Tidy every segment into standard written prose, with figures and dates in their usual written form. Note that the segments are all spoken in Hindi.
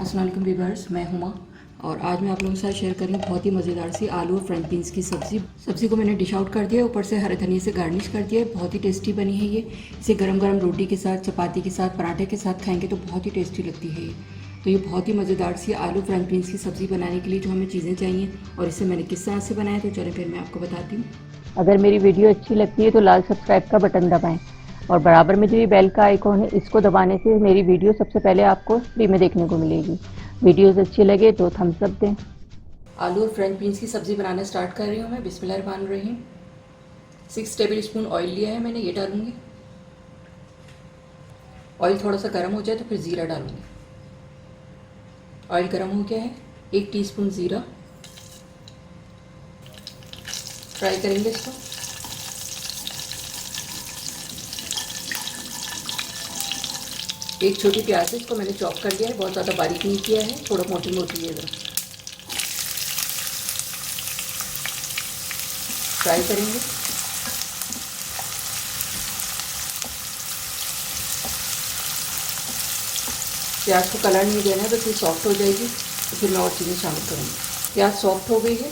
अस्सलाम वालेकुम व्यूअर्स, मैं हुमा और आज मैं आप लोगों के साथ शेयर कर रही हूँ बहुत ही मज़ेदार सी आलू और फ्रेंच बीन्स की सब्ज़ी को मैंने डिश आउट कर दिया है, ऊपर से हरे धनिए से गार्निश कर दिया है। बहुत ही टेस्टी बनी है ये। इसे गरम गरम रोटी के साथ, चपाती के साथ, पराठे के साथ खाएंगे तो बहुत ही टेस्टी लगती है ये। तो ये बहुत ही मज़ेदार सी आलू फ्रेंच बीन्स की सब्ज़ी बनाने के लिए जो हमें चीज़ें चाहिए और इसे मैंने किस तरह से बनाया, तो चलें फिर मैं आपको बताती हूँ। अगर मेरी वीडियो अच्छी लगती है तो लाल सब्सक्राइब का बटन दबाएं और बराबर में जो ये बेल का आइकॉन है इसको दबाने से मेरी वीडियो सबसे पहले आपको फ्री में देखने को मिलेगी। वीडियोस अच्छी लगे तो थम्स अप दें। आलू और फ्रेंच बीन्स की सब्ज़ी बनाना स्टार्ट कर रही हूँ मैं। बिस्मिल्लाहिर्रहमानिर्रहीम। 6 टेबल स्पून ऑयल लिया है मैंने, ये डालूँगी। ऑयल थोड़ा सा गर्म हो जाए तो फिर ज़ीरा डालूँगी। ऑयल गर्म हो गया है। 1 टीस्पून ज़ीरा फ्राई करेंगे इसको। एक छोटी प्याज है, इसको मैंने चॉप कर लिया है, बहुत ज़्यादा बारीक नहीं किया है, थोड़ा मोटी मोटी है। ज़रा फ्राई करेंगे। प्याज को कलर नहीं देना है, बस ये सॉफ्ट हो जाएगी तो फिर मैं और चीज़ें शामिल करूँगी। प्याज सॉफ्ट हो गई है।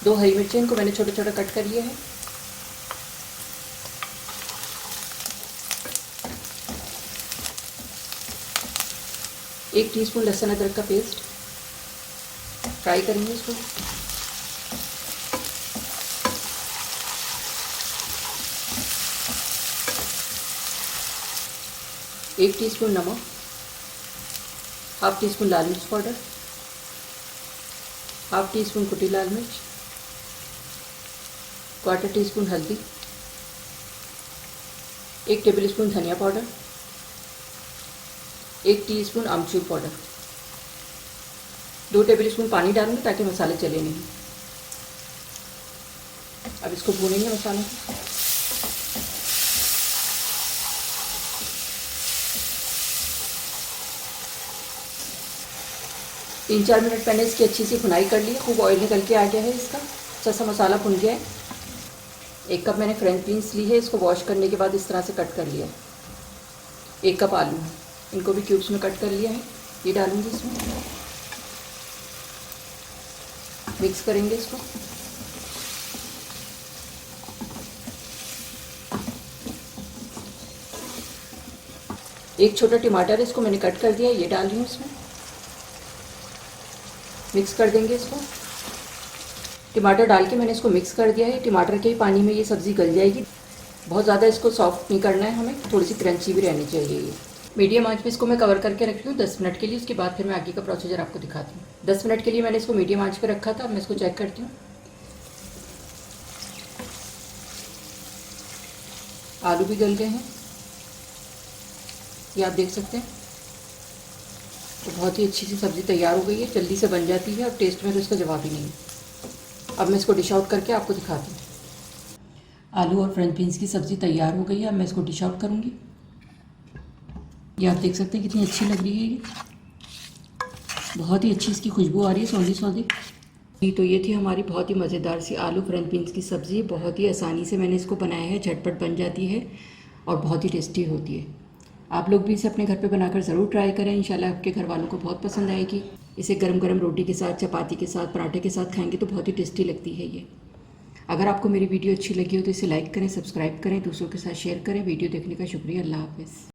2 हरी मिर्चें, इनको मैंने छोटे छोटे कट कर लिया है। एक टीस्पून लहसुन अदरक का पेस्ट। फ्राई करेंगे इसको। एक टीस्पून नमक, हाफ टी स्पून लाल मिर्च पाउडर, हाफ टी स्पून कुटी लाल मिर्च, क्वार्टर टी स्पून हल्दी, 1 टेबल स्पून धनिया पाउडर, 1 टीस्पून आमचूर पाउडर। 2 टेबल स्पून पानी डालूंगी ताकि मसाले चले नहीं। अब इसको भूनेंगे मसालों को। तीन 4 मिनट मैंने इसकी अच्छी सी भुनाई कर ली है। खूब ऑयल निकल के आ गया है इसका, अच्छा सा मसाला भुन गया है। 1 कप मैंने फ्रेंच बीन्स ली है, इसको वॉश करने के बाद इस तरह से कट कर लिया है। 1 कप आलू है, इनको भी क्यूब्स में कट कर लिया है। ये डालूंगी इसमें, मिक्स करेंगे इसको। एक छोटा टमाटर है, इसको मैंने कट कर दिया है, ये डाल रही हूँ इसमें। मिक्स कर देंगे इसको। टमाटर डाल के मैंने इसको मिक्स कर दिया है। टमाटर के ही पानी में ये सब्ज़ी गल जाएगी। बहुत ज़्यादा इसको सॉफ्ट नहीं करना है हमें, थोड़ी सी क्रंची भी रहनी चाहिए ये। मीडियम आंच पे इसको मैं कवर करके रखती हूँ 10 मिनट के लिए। उसके बाद फिर मैं आगे का प्रोसीजर आपको दिखाती हूँ। 10 मिनट के लिए मैंने इसको मीडियम आंच पे रखा था। अब मैं इसको चेक करती हूँ। आलू भी गल गए हैं, ये आप देख सकते हैं। तो बहुत ही अच्छी सी सब्ज़ी तैयार हो गई है, जल्दी से बन जाती है और टेस्ट में तो इसका जवाब ही नहीं। अब मैं इसको डिश आउट करके आपको दिखाती हूँ। आलू और फ्रेंच बीन्स की सब्ज़ी तैयार हो गई है। अब मैं इसको डिश आउट करूँगी। ये आप देख सकते हैं कितनी अच्छी लग रही है ये। बहुत ही अच्छी इसकी खुशबू आ रही है, सौंधी सौंधी। तो ये थी हमारी बहुत ही मज़ेदार सी आलू फ्रेंच बीन्स की सब्ज़ी। बहुत ही आसानी से मैंने इसको बनाया है, झटपट बन जाती है और बहुत ही टेस्टी होती है। आप लोग भी इसे अपने घर पे बनाकर ज़रूर ट्राई करें। इंशाल्लाह आपके घर वालों को बहुत पसंद आएगी। इसे गरम गरम रोटी के साथ, चपाती के साथ, पराठे के साथ खाएंगे तो बहुत ही टेस्टी लगती है ये। अगर आपको मेरी वीडियो अच्छी लगी हो तो इसे लाइक करें, सब्सक्राइब करें, दूसरों के साथ शेयर करें। वीडियो देखने का शुक्रिया। अल्लाह हाफ़िज़।